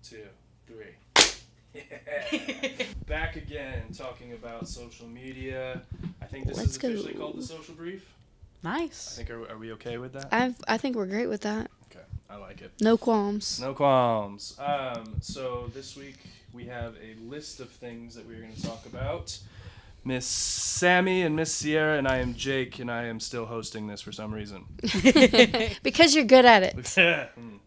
2, 3. Yeah. Back again, talking about social media. I think this is officially called the Social Brief. Nice. I think are we okay with that? I think we're great with that. Okay, I like it. No qualms. No qualms. So this week we have a list of things that we're going to talk about. Miss Sammy and Miss Sierra, and I am Jake, and I am still hosting this for some reason. Because you're good at it. I'm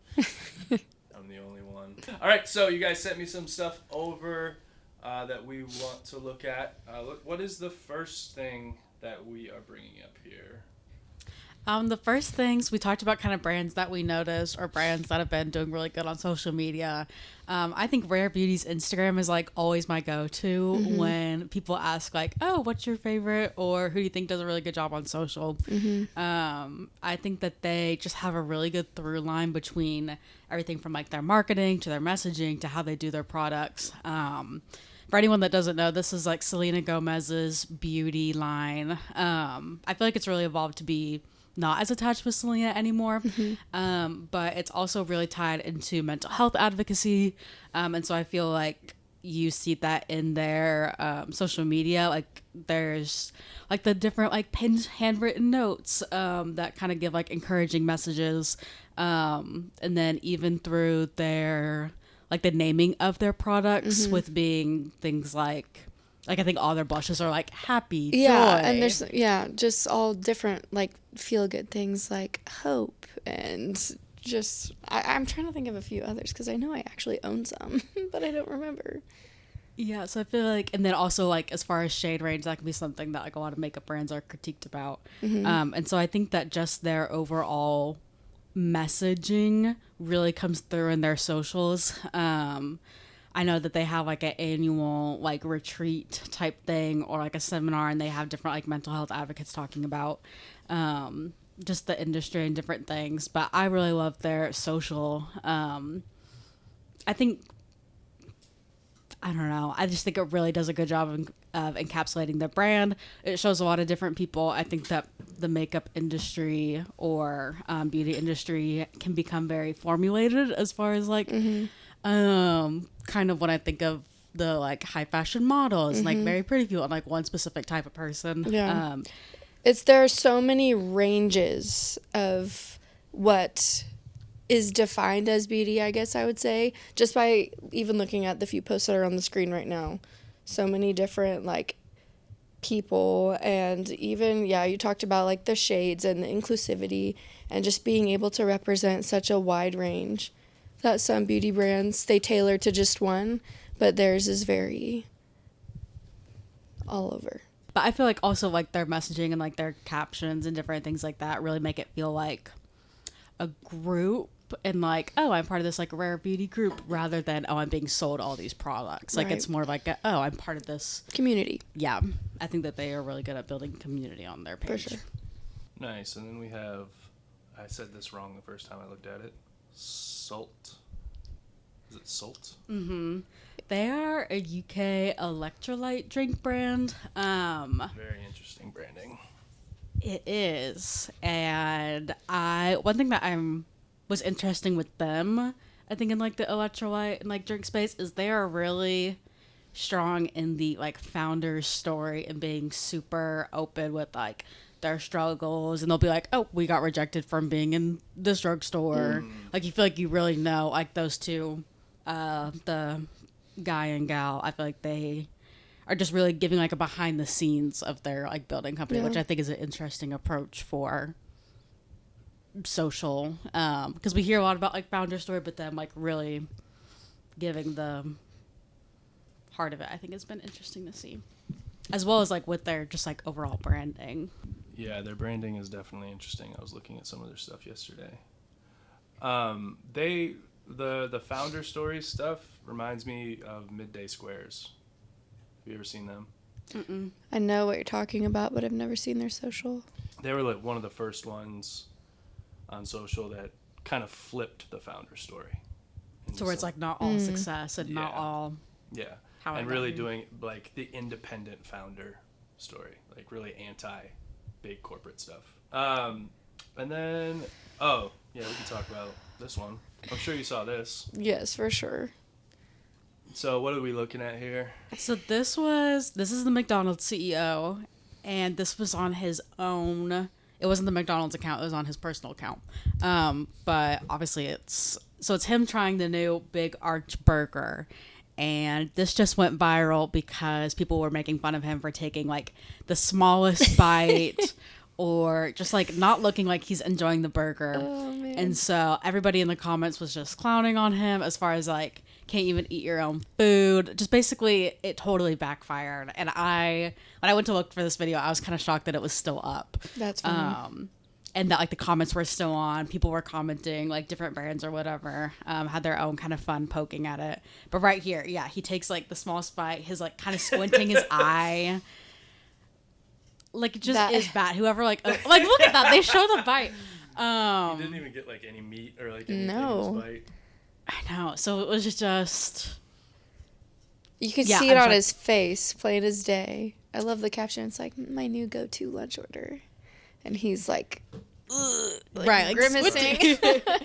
the only one. All right, so you guys sent me some stuff over that we want to look at. What is the first thing that we are bringing up here? The first things we talked about, kind of brands that we noticed or brands that have been doing really good on social media. I think Rare Beauty's Instagram is like always my go-to when people ask like, oh, what's your favorite, or who do you think does a really good job on social? I think that they just have a really good through line between everything from like their marketing to their messaging to how they do their products. For anyone that doesn't know, this is like Selena Gomez's beauty line. I feel like it's really evolved to be not as attached with Selena anymore, but it's also really tied into mental health advocacy, and so I feel like you see that in their social media. Like there's like the different like pinned handwritten notes that kind of give like encouraging messages, and then even through their like the naming of their products with being things like I think all their blushes are like happy, joy. And there's just all different like feel good things like hope and just I'm trying to think of a few others because I know I actually own some, but I don't remember. Yeah, so I feel like, and then also like as far as shade range, that can be something that like a lot of makeup brands are critiqued about. And so I think that just their overall messaging really comes through in their socials. I know that they have like an annual like retreat type thing or like a seminar, and they have different like mental health advocates talking about just the industry and different things. But I really love their social. I don't know. I just think it really does a good job of encapsulating the brand. It shows a lot of different people. I think that the makeup industry or beauty industry can become very formulated as far as like kind of when I think of the like high fashion models and like very pretty people and like one specific type of person. Yeah. There are so many ranges of what is defined as beauty, I guess I would say, just by even looking at the few posts that are on the screen right now. So many different like people, and even you talked about like the shades and the inclusivity and just being able to represent such a wide range that some beauty brands they tailor to just one, but theirs is very all over. But I feel like also like their messaging and like their captions and different things like that really make it feel like a group and like, oh, I'm part of this like rare beauty group rather than, oh, I'm being sold all these products. Like it's more like, oh, I'm part of this community. Yeah. I think that they are really good at building community on their page. For sure. Nice. And then we have, I said this wrong the first time I looked at it. Salt. Is it Salt? They are a UK electrolyte drink brand. Very interesting branding. It is. And one thing that was interesting with them, I think in like the electrolyte and like drink space, is they are really strong in the like founder's story and being super open with like their struggles, and they'll be like, oh, we got rejected from being in this drugstore. Like you feel like you really know like those two, the guy and gal. I feel like they are just really giving like a behind the scenes of their like building company, which I think is an interesting approach for social, because we hear a lot about like founder story, but then like really giving the heart of it, I think has been interesting to see, as well as like with their just like overall branding. Yeah, their branding is definitely interesting. I was looking at some of their stuff yesterday. The founder story stuff reminds me of Midday Squares. Have you ever seen them? Mm-mm. I know what you're talking about, but I've never seen their social. They were like one of the first ones on social that kind of flipped the founder story. So where it's like not all success and not all... Yeah, and really doing like the independent founder story, like really anti-big corporate stuff. And then, we can talk about this one. I'm sure you saw this. Yes, for sure. So what are we looking at here? So this is the McDonald's CEO, and this was on his own. It wasn't the McDonald's account; it was on his personal account. But obviously, it's him trying the new Big Arch Burger, and this just went viral because people were making fun of him for taking like the smallest bite. Or just like not looking like he's enjoying the burger. Oh, man. And so everybody in the comments was just clowning on him as far as like, can't even eat your own food. Just basically, it totally backfired. And when I went to look for this video, I was kind of shocked that it was still up. That's funny. And that like the comments were still on. People were commenting, like different brands or whatever, had their own kind of fun poking at it. But right here, yeah, he takes like the smallest bite, his like kind of squinting his eye. Like, it just is bad. Whoever, like look at that. They show the bite. He didn't even get, like, any meat or, like, anything in his bite. I know. So it was just... You could see it on his face, plain as day. I love the caption. It's like, my new go-to lunch order. And he's like, right, grimacing.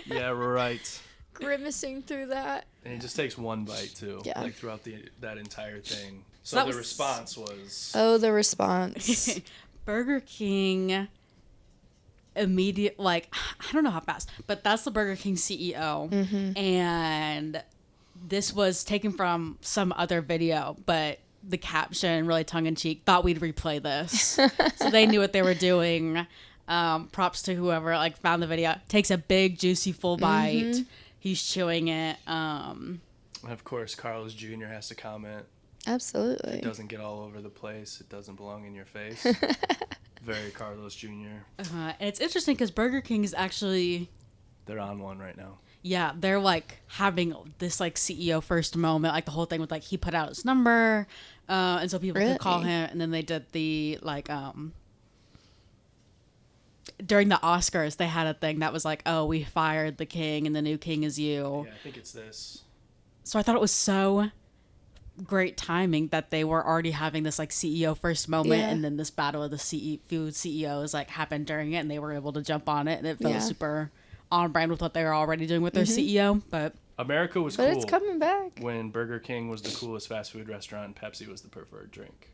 Yeah, right. Grimacing through that. And he just takes one bite, too. Yeah. Like, throughout that entire thing. So the response was... Oh, the response. Burger King I don't know how fast, but that's the Burger King CEO. Mm-hmm. And this was taken from some other video, but the caption, really tongue-in-cheek, thought we'd replay this. So they knew what they were doing. Props to whoever like found the video. Takes a big, juicy, full bite. Mm-hmm. He's chewing it. And of course, Carlos Jr. has to comment. Absolutely. It doesn't get all over the place. It doesn't belong in your face. Very Carlos Jr. And it's interesting because Burger King is actually... They're on one right now. Yeah, they're like having this like CEO first moment, like the whole thing with like he put out his number, and so people could call him, and then they did the like during the Oscars they had a thing that was like, oh, we fired the king and the new king is you. Yeah, I think it's this. So I thought it was so great timing that they were already having this like CEO first moment, and then this battle of the food CEOs like happened during it, and they were able to jump on it, and it felt super on brand with what they were already doing with their CEO. But America was cool. But it's coming back. When Burger King was the coolest fast food restaurant and Pepsi was the preferred drink.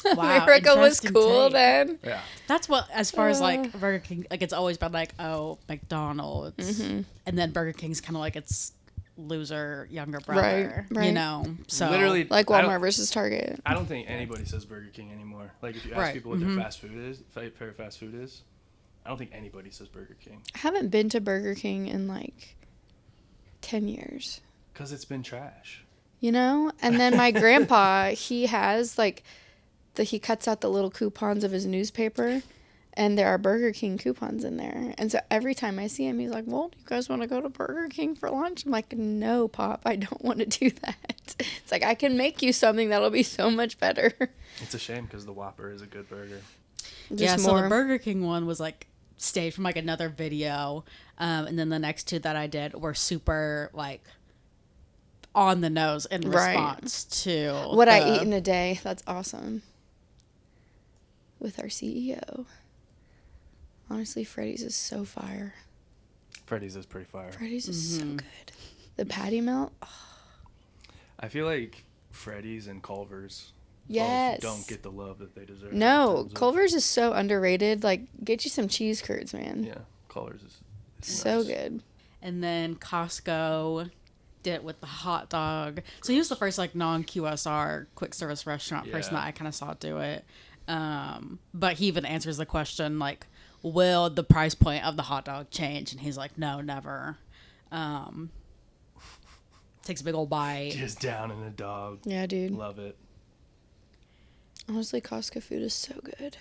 Wow, America was interesting cool take. then. Yeah. That's what, as far as like Burger King, like it's always been like, oh, McDonald's, and then Burger King's kind of like its loser younger brother, Right. you know. So Literally, Like Walmart versus Target. I don't think anybody says Burger King anymore. Like if you ask people what their fast food is, favorite fast food is, I don't think anybody says Burger King. I haven't been to Burger King in like 10 years. Because it's been trash. You know? And then my grandpa, he has like, he cuts out the little coupons of his newspaper, and there are Burger King coupons in there. And so every time I see him, he's like, well, do you guys want to go to Burger King for lunch? I'm like, no, Pop, I don't want to do that. It's like, I can make you something that'll be so much better. It's a shame because the Whopper is a good burger. So the Burger King one was like staged from like another video, and then the next two that I did were super like on the nose in response to what I eat in a day. That's awesome. With our CEO. Honestly, Freddy's is so fire. Freddy's is pretty fire. Freddy's is so good. The patty melt. Oh. I feel like Freddy's and Culver's Yes. don't get the love that they deserve. No, Culver's is so underrated. Like, get you some cheese curds, man. Yeah, Culver's is so nice. good. And then Costco did it with the hot dog. So he was the first like non-QSR quick service restaurant person that I kind of saw do it. But he even answers the question like, will the price point of the hot dog change? And he's like, no, never. Takes a big old bite. Just down in a dog. Yeah, dude. Love it. Honestly, Costco food is so good.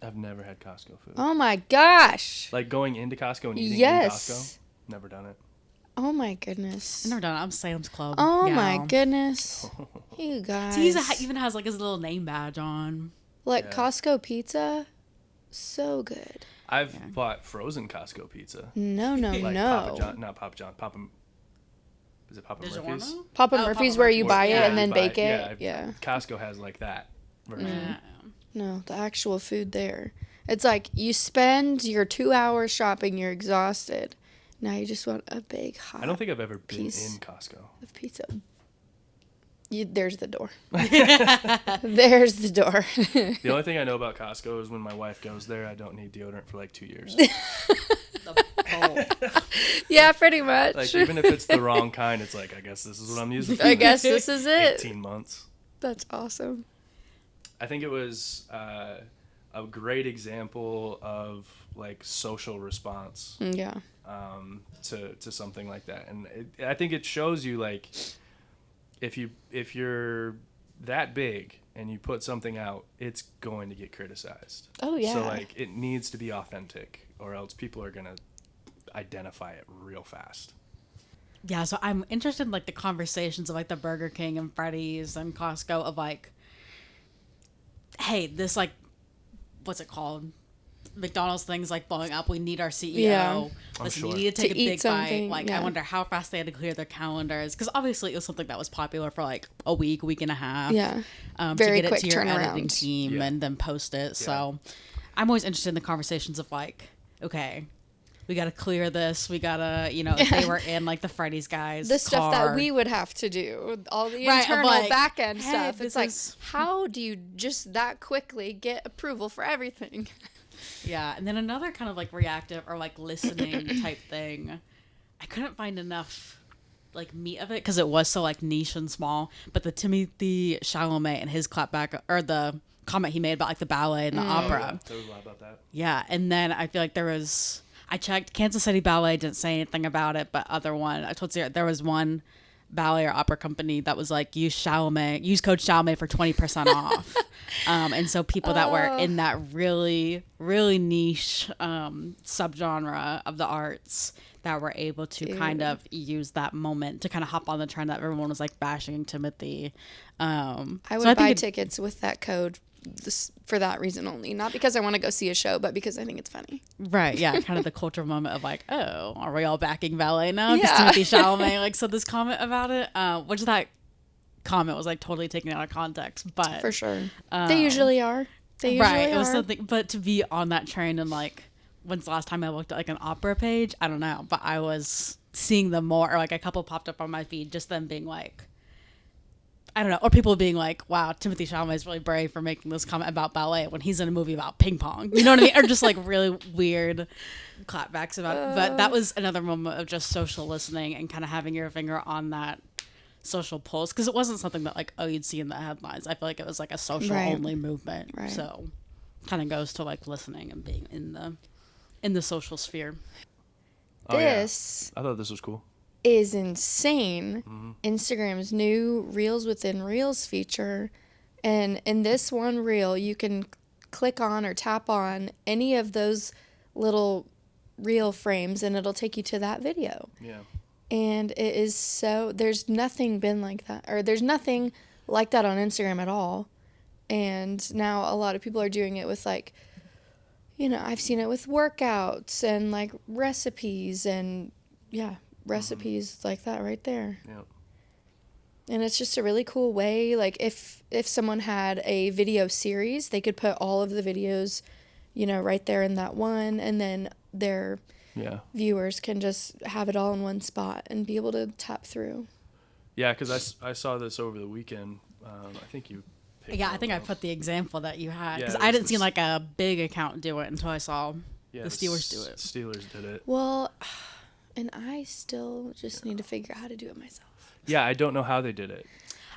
I've never had Costco food. Oh my gosh. Like going into Costco and eating in Costco? Never done it. Oh my goodness. I've never done it. I'm Sam's Club. Oh my goodness. You guys. He even has like his little name badge on. Like Costco pizza, so good. I've bought frozen Costco pizza. No, Like no. Papa John, not Papa John. Is it Papa Murphy's? Papa Murphy's where you buy it and then bake it. it. Yeah. Costco has like that version. No, the actual food there. It's like you spend your 2 hours shopping, you're exhausted. Now you just want a big hot I don't think I've ever been in piece Costco. of pizza. There's the door. There's the door. The only thing I know about Costco is when my wife goes there, I don't need deodorant for like 2 years. Yeah, pretty much. Like, even if it's the wrong kind, it's like, I guess this is what I'm using for I guess this is it. 18 months. That's awesome. I think it was a great example of like social response. Yeah. To something like that, and I think it shows you like if you're that big and you put something out, it's going to get criticized. Oh yeah. So like it needs to be authentic, or else people are gonna identify it real fast. Yeah, so I'm interested in like the conversations of like the Burger King and Freddy's and Costco of like, hey, this like, what's it called? McDonald's thing's like blowing up. We need our CEO. Yeah. Listen, sure. you need to take a big bite. something, Like, yeah. I wonder how fast they had to clear their calendars, because obviously it was something that was popular for like a week and a half. Yeah. to Very get quick it to your editing turnaround. team Yeah. and then post it. So I'm always interested in the conversations of like, okay, we got to clear this. We got to, if they were in like the Freddy's guys. The stuff car. that we would have to do, all the Right, of internal like, back end hey, stuff. this It's like, is- how do you just that quickly get approval for everything? Yeah, and then another kind of like reactive or like listening type thing. I couldn't find enough like meat of it because it was so like niche and small. But the Timothy Chalamet and his clapback, or the comment he made about like the ballet and the opera. There was a lot about that. Yeah, and then I feel like I checked, Kansas City Ballet didn't say anything about it, but I told Sarah there was one ballet or opera company that was like, use code Chalamet for 20% off. And so people that were in that really, really niche subgenre of the arts that were able to kind of use that moment to kind of hop on the trend that everyone was like bashing Timothy. I would buy tickets with that code for that reason only. Not because I want to go see a show, but because I think it's funny. Right, yeah, kind of the cultural moment of like, oh, are we all backing ballet now? Because Yeah. Timothy Chalamet like said this comment about it, which that comment was like totally taken out of context, but For sure. They usually are. They usually right, are. it was something. But to be on that train and like, when's the last time I looked at like an opera page? I don't know, but I was seeing them more, or like a couple popped up on my feed, just them being like, I don't know, or people being like, wow, Timothy Chalamet is really brave for making this comment about ballet when he's in a movie about ping pong. You know what I mean? Or just like really weird clapbacks about it. But that was another moment of just social listening and kind of having your finger on that social pulse. Because it wasn't something that like, oh, you'd see in the headlines. I feel like it was like a social only movement. Right. So kind of goes to like listening and being in the social sphere. This I thought this was cool. is insane. Instagram's new Reels within Reels feature. And in this one reel, you can click on or tap on any of those little reel frames and it'll take you to that video. Yeah. And it is there's nothing been like that, or there's nothing like that on Instagram at all. And now a lot of people are doing it with like, I've seen it with workouts and like recipes and recipes like that right there. Yeah. And it's just a really cool way. Like if someone had a video series, they could put all of the videos, right there in that one, and then their viewers can just have it all in one spot and be able to tap through. Yeah, because I saw this over the weekend. I think you. Yeah, I think I put the example that you had. Yeah, Because it I was didn't see like a big account do it until I saw Yeah, the Steelers do it. Steelers did it. Well, and I still just need to figure out how to do it myself. Yeah, I don't know how they did it.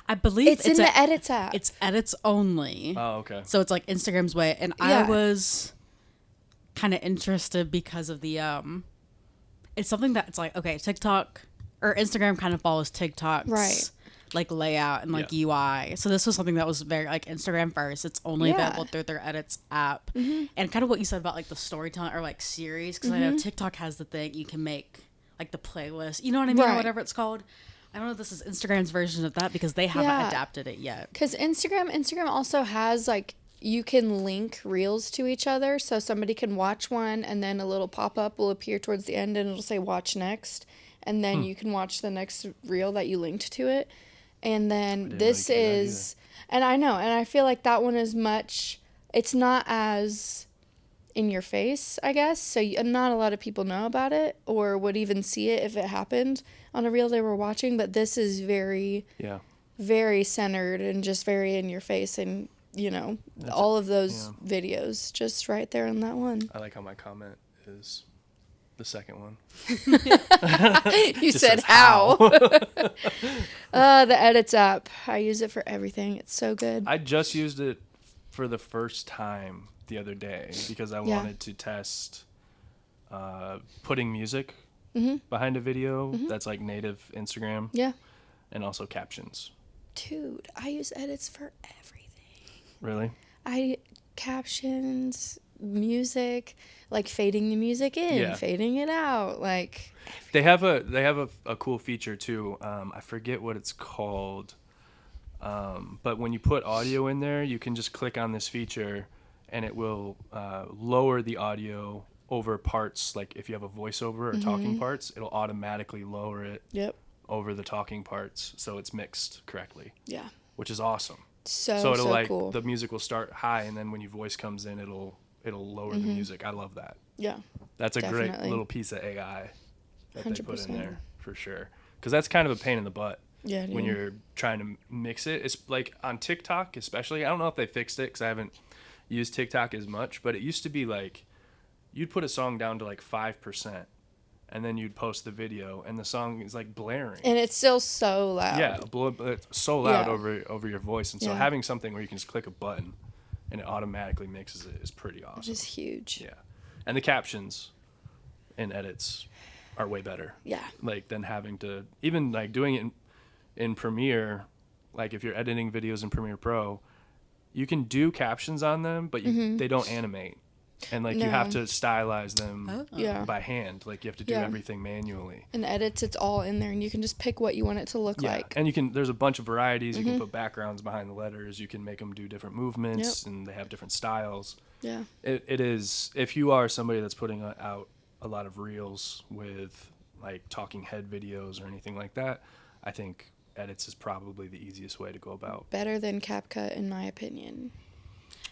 I believe It's in the edits app. It's edits only. Oh, okay. So it's like Instagram's way. And I Yeah. was kind of interested because of the it's something that it's like, okay, TikTok or Instagram kind of follows TikTok's Right. like layout and like UI. So this was something that was very like Instagram first. It's only available through their edits app. And kind of what you said about like the storytelling or like series, because I know TikTok has the thing you can make like the playlist, you know what I mean, or Right. whatever it's called. I don't know if this is Instagram's version of that because they haven't adapted it yet. Because Instagram also has like, you can link reels to each other, so somebody can watch one and then a little pop-up will appear towards the end and it'll say watch next, and then you can watch the next reel that you linked to it. And then this is, and I know, and I feel like that one is it's not as in your face, I guess, so not a lot of people know about it or would even see it if it happened on a reel they were watching, but this is very very centered and just very in your face, and all of those videos just right there on that one. I like how my comment is the second one. You said how. The Edits app. I use it for everything. It's so good. I just used it for the first time the other day because I wanted to test putting music behind a video that's like native Instagram. Yeah. And also captions. Dude, I use Edits for everything. Really? Captions, music, like fading the music in, fading it out, like everything. They have a cool feature too. I forget what it's called. But when you put audio in there, you can just click on this feature and it will lower the audio over parts. Like if you have a voiceover or talking parts, it'll automatically lower it over the talking parts so it's mixed correctly. Yeah. Which is awesome. So it'll like cool. The music will start high and then when your voice comes in, it'll lower the music. I love that. Yeah. That's a great little piece of AI that 100%. They put in there for sure. Because that's kind of a pain in the butt. Yeah, when you're trying to mix it. It's like on TikTok especially. I don't know if they fixed it because I haven't used TikTok as much, but it used to be like you'd put a song down to like 5% and then you'd post the video and the song is like blaring. And it's still so loud. Yeah, it's so loud over your voice. And so having something where you can just click a button and it automatically mixes it is pretty awesome. Which is huge. Yeah. And the captions and edits are way better. Yeah. Like than having to, even like doing it in Premiere, like if you're editing videos in Premiere Pro, you can do captions on them, but they don't animate. And like you have to stylize them by hand. Like you have to do everything manually. In Edits, it's all in there, and you can just pick what you want it to look like. And there's a bunch of varieties. You can put backgrounds behind the letters. You can make them do different movements, and they have different styles. Yeah. It is, if you are somebody that's putting out a lot of reels with like talking head videos or anything like that, I think Edits is probably the easiest way to go about. Better than CapCut, in my opinion.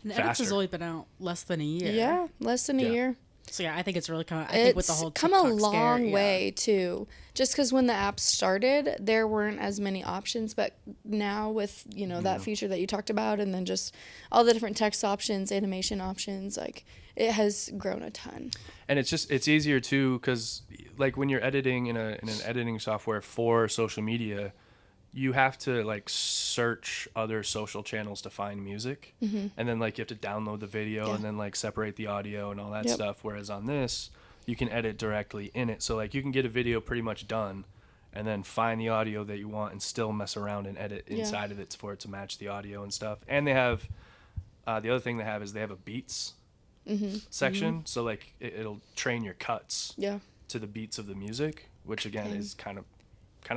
And Edits has only been out less than a year. Yeah, less than a year. So yeah, I think it's really I think with the whole TikTok come a long way too. Just because when the app started, there weren't as many options, but now with that feature that you talked about, and then just all the different text options, animation options, like it has grown a ton. And it's easier too, because like when you're editing in an editing software for social media, you have to like search other social channels to find music, and then like you have to download the video and then like separate the audio and all that stuff. Whereas on this, you can edit directly in it. So like you can get a video pretty much done and then find the audio that you want and still mess around and edit inside of it for it to match the audio and stuff. And they have, the other thing they have is they have a beats section. So like it'll train your cuts to the beats of the music, which again is kind of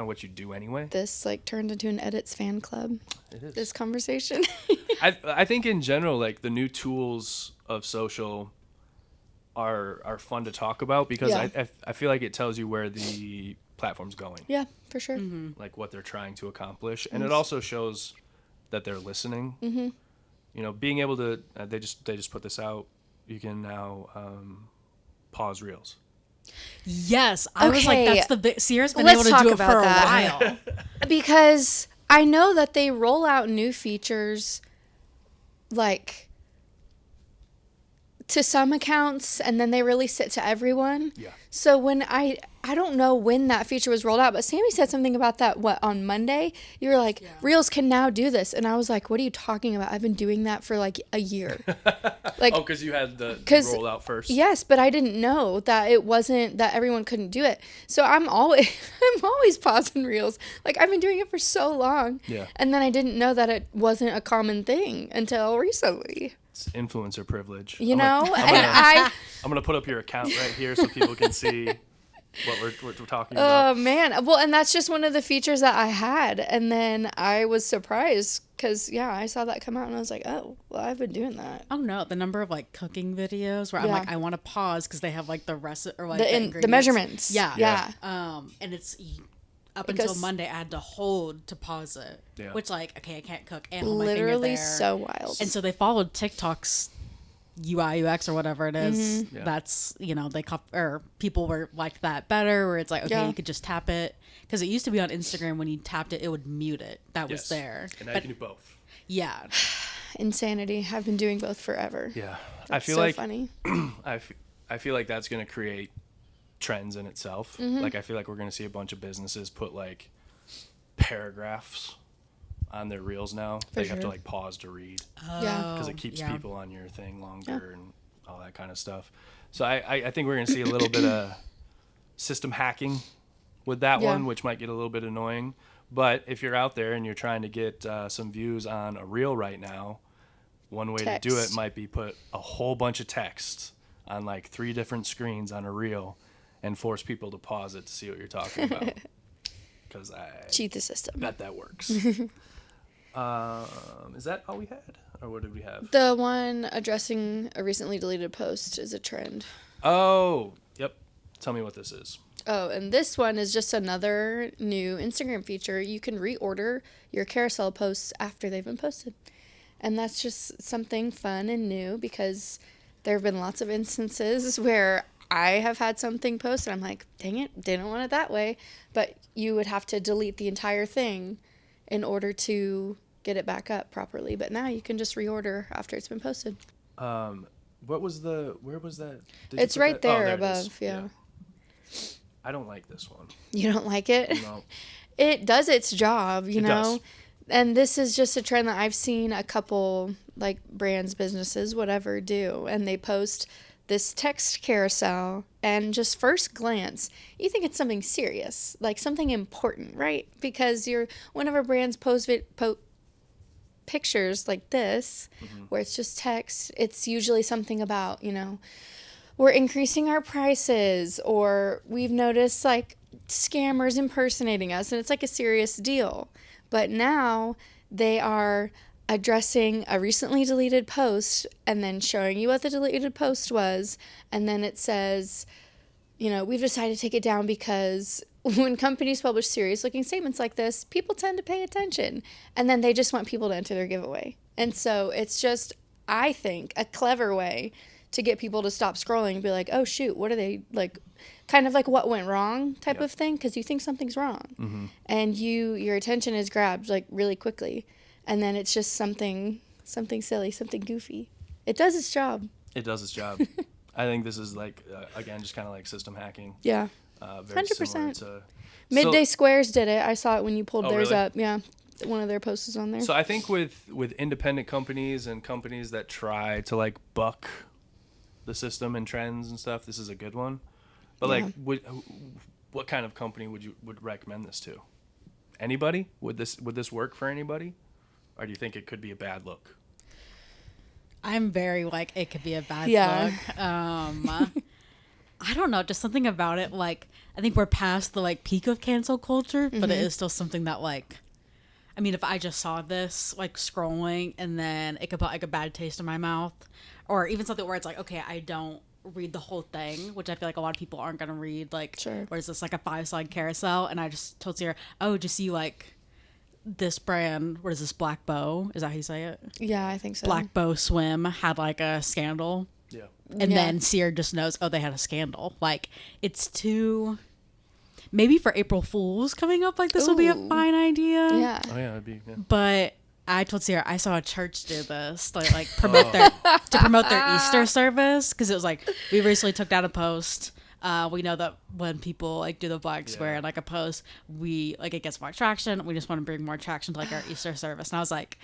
what you do anyway. This like turned into an Edits fan club. It is. This conversation. I think in general, like the new tools of social are fun to talk about because I feel like it tells you where the platform's going. Yeah, for sure. Like what they're trying to accomplish, and it also shows that they're listening. Being able to they just put this out. You can now pause reels. Yes, I was like, that's the big. Sierra's been able to do it for a while. Because I know that they roll out new features, like to some accounts, and then they release it to everyone. Yeah. So when I don't know when that feature was rolled out, but Sammy said something about that, on Monday? You were like, Reels can now do this. And I was like, what are you talking about? I've been doing that for like a year. Like, because you had the rollout first. Yes, but I didn't know that it wasn't, that everyone couldn't do it. So I'm always pausing Reels. Like I've been doing it for so long. Yeah. And then I didn't know that it wasn't a common thing until recently. It's influencer privilege. I'm gonna put up your account right here so people can see what we're talking about. Oh man, well, and that's just one of the features that I had, and then I was surprised because I saw that come out and I was like, oh, well, I've been doing that. Oh no, the number of like cooking videos where I'm like, I want to pause because they have like the recipe or like the measurements. Yeah. And it's. Up until Monday, I had to hold to pause it, which like, okay, I can't cook and hold my finger there. Literally so wild. And so they followed TikTok's UI UX or whatever it is. Mm-hmm. Yeah. That's, or people were like that better, where it's like, okay, Yeah. you could just tap it, because it used to be on Instagram, when you tapped it would mute it. That was Yes. there. And now But you can do both. yeah, Insanity. I've been doing both forever. Yeah. That's I feel so like funny. I feel like that's going to create trends in itself. Mm-hmm. Like I feel like we're going to see a bunch of businesses put like paragraphs on their reels now. For They have to sure. like pause to read Yeah. because it keeps yeah. people on your thing longer and all that kind of stuff. So I think we're going to see a little bit of system hacking with that Yeah. one, which might get a little bit annoying. But if you're out there and you're trying to get some views on a reel right now, one way to do it Text. might be put a whole bunch of text on like 3 different screens on a reel and force people to pause it to see what you're talking about. Because I Cheat the system. bet that works. Is that all we had? Or what did we have? The one addressing a recently deleted post is a trend. Oh, yep. Tell me what this is. Oh, and this one is just another new Instagram feature. You can reorder your carousel posts after they've been posted. And that's just something fun and new, because there have been lots of instances where I have had something posted. I'm like, dang it, didn't want it that way. But you would have to delete the entire thing in order to get it back up properly. But now you can just reorder after it's been posted. Where was that? Did you It's put right that? there it is. above, yeah. I don't like this one. You don't like it? No. It does its job, you It know? does. And this is just a trend that I've seen a couple, like, brands, businesses, whatever, do. And they post this text carousel, and just first glance, you think it's something serious, like something important, right? Because whenever brands post pictures like this, where it's just text, it's usually something about, we're increasing our prices, or we've noticed like scammers impersonating us, and it's like a serious deal. But now they are addressing a recently deleted post and then showing you what the deleted post was, and then it says, we've decided to take it down because when companies publish serious looking statements like this, people tend to pay attention, and then they just want people to enter their giveaway. And so it's just, I think, a clever way to get people to stop scrolling and be like, oh shoot, what are they, like, kind of like what went wrong type of thing, because you think something's wrong, and your attention is grabbed like really quickly, and then it's just something silly, something goofy. It does its job. It does its job. I think this is like, again, just kind of like system hacking. Yeah. Very 100%. similar to... Midday Squares did it. I saw it when you pulled Oh, theirs really? up. Yeah. One of their posts is on there. So I think with independent companies and companies that try to like buck the system and trends and stuff, this is a good one. But like, what kind of company would recommend this to? Anybody? Would this work for anybody? Or do you think it could be a bad look? I'm very like, it could be a bad Yeah. look. I don't know, just something about it. Like, I think we're past the like peak of cancel culture, but it is still something that like, I mean, if I just saw this like scrolling and then it could put like a bad taste in my mouth, or even something where it's like, okay, I don't read the whole thing, which I feel like a lot of people aren't going to read. Like, Sure. where is this like a 5-slide carousel? And I just told Sarah, oh, just see like this brand, what is this, Black Bow? Is that how you say it? Yeah, I think so. Black Bow Swim had like a scandal. Yeah. And Yeah. then Sear just knows, oh, they had a scandal. Like, it's too... Maybe for April Fools coming up, like, this will be a Ooh. fine idea. Yeah. Oh yeah, it'd be. Yeah. But I told Sierra, I saw a church do this to, like, promote their Easter service. Because it was like, we recently took down a post. We know that when people, like, do the Black Square, like, a post, it gets more traction. We just want to bring more traction to, like, our Easter service. And I was like...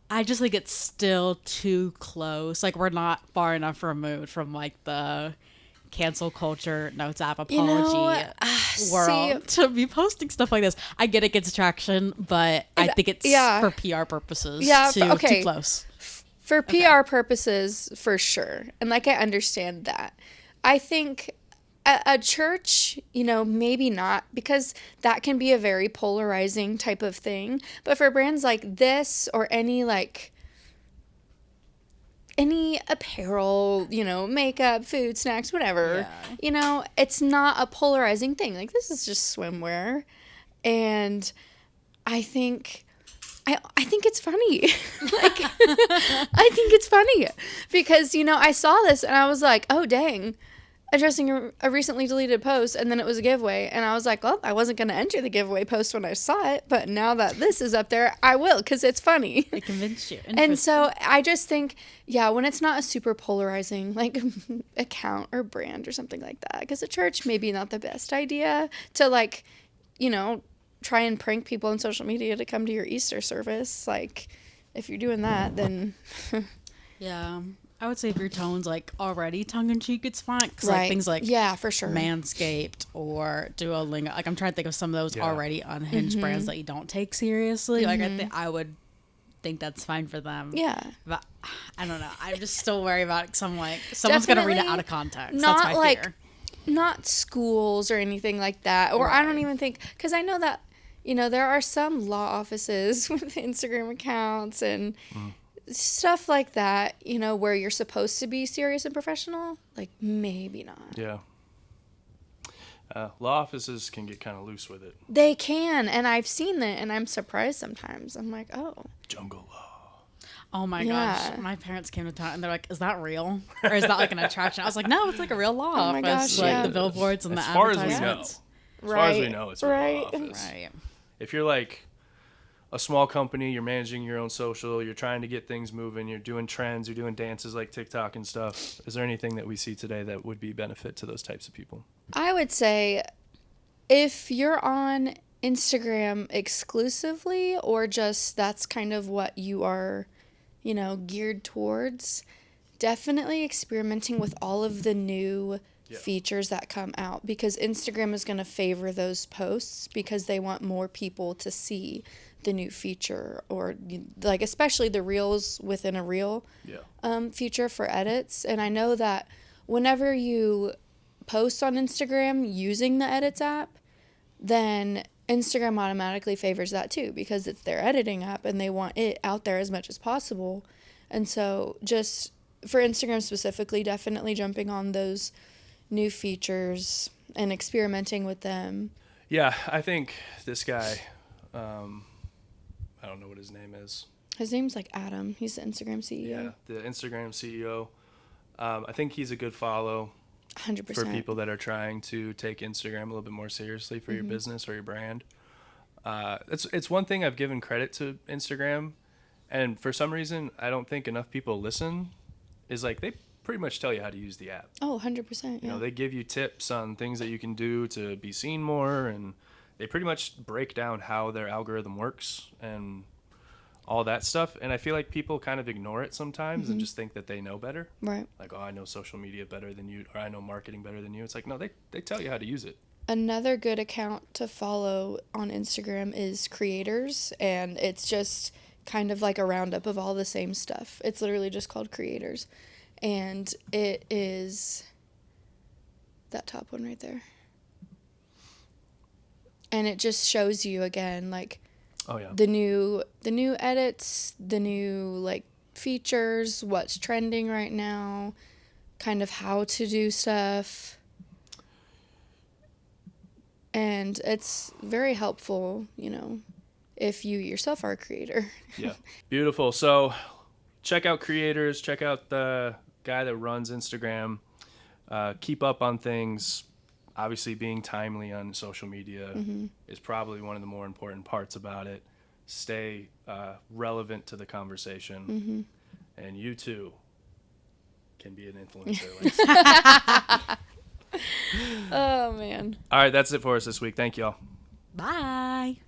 I just think it's still too close. Like, we're not far enough removed from, like, the cancel culture notes app apology world to be posting stuff like this. I get it gets traction, but I think it's for PR purposes too close. For PR purposes, for sure. And, like, I understand that. I think... a church, maybe not, because that can be a very polarizing type of thing. But for brands like this, or any apparel, makeup, food, snacks, whatever, it's not a polarizing thing. Like, this is just swimwear. And I think I think it's funny. Like, I think it's funny because, I saw this and I was like, oh, dang, addressing a recently deleted post, and then it was a giveaway. And I was like, well, I wasn't going to enter the giveaway post when I saw it, but now that this is up there, I will because it's funny. It convinced you. And so I just think, when it's not a super polarizing, like, account or brand or something like that, because a church maybe not the best idea to, like, try and prank people on social media to come to your Easter service. Like, if you're doing that, then yeah, I would say if your tone's like already tongue-in-cheek, it's fine. Cause, right. like, things like for sure, Manscaped or Duolingo, like, I'm trying to think of some of those already unhinged Mm-hmm. brands that you don't take seriously. Mm-hmm. Like, I would think that's fine for them. Yeah, but I don't know, I'm just still worried about it because I'm like, someone's gonna read it out of context. Not that's my like fear. Not schools or anything like that, or I don't even think, because I know that there are some law offices with Instagram accounts and stuff like that, where you're supposed to be serious and professional. Like, maybe not. Yeah. Law offices can get kind of loose with it. They can, and I've seen that, and I'm surprised sometimes. I'm like, oh. Jungle law. Oh my gosh. My parents came to town and they're like, is that real? Or is that like an attraction? I was like, no, it's like a real law Oh my office. gosh, Like yeah. the billboards and As the far as advertisements. we know. As far as we know, it's a real Right. law office. Right. If you're like a small company, you're managing your own social, you're trying to get things moving, you're doing trends, you're doing dances like TikTok and stuff. Is there anything that we see today that would be benefit to those types of people? I would say if you're on Instagram exclusively, or just that's kind of what you are, geared towards, definitely experimenting with all of the new features that come out, because Instagram is going to favor those posts because they want more people to see the new feature, or like especially the reels within a reel feature for edits. And I know that whenever you post on Instagram using the edits app, then Instagram automatically favors that too, because it's their editing app and they want it out there as much as possible. And so just for Instagram specifically, definitely jumping on those new features and experimenting with them. Yeah, I think this guy, I don't know what his name is. His name's like Adam. He's the Instagram CEO. Yeah, the Instagram CEO. I think he's a good follow 100%. for people that are trying to take Instagram a little bit more seriously for your business or your brand. It's one thing I've given credit to Instagram, and for some reason I don't think enough people listen, is like they pretty much tell you how to use the app. Oh, 100%. You know, they give you tips on things that you can do to be seen more, and they pretty much break down how their algorithm works and all that stuff. And I feel like people kind of ignore it sometimes and just think that they know better. Right. Like, oh, I know social media better than you, or I know marketing better than you. It's like, no, they tell you how to use it. Another good account to follow on Instagram is Creators, and it's just kind of like a roundup of all the same stuff. It's literally just called Creators, and it is that top one right there. And it just shows you again, like, Oh yeah. the new edits, the new like features, what's trending right now, kind of how to do stuff. And it's very helpful, you know, if you yourself are a creator. Yeah. Beautiful. So check out Creators, check out the guy that runs Instagram. Keep up on things. Obviously, being timely on social media is probably one of the more important parts about it. Stay relevant to the conversation. And you too can be an influencer. Oh, man. All right, that's it for us this week. Thank y'all. Bye.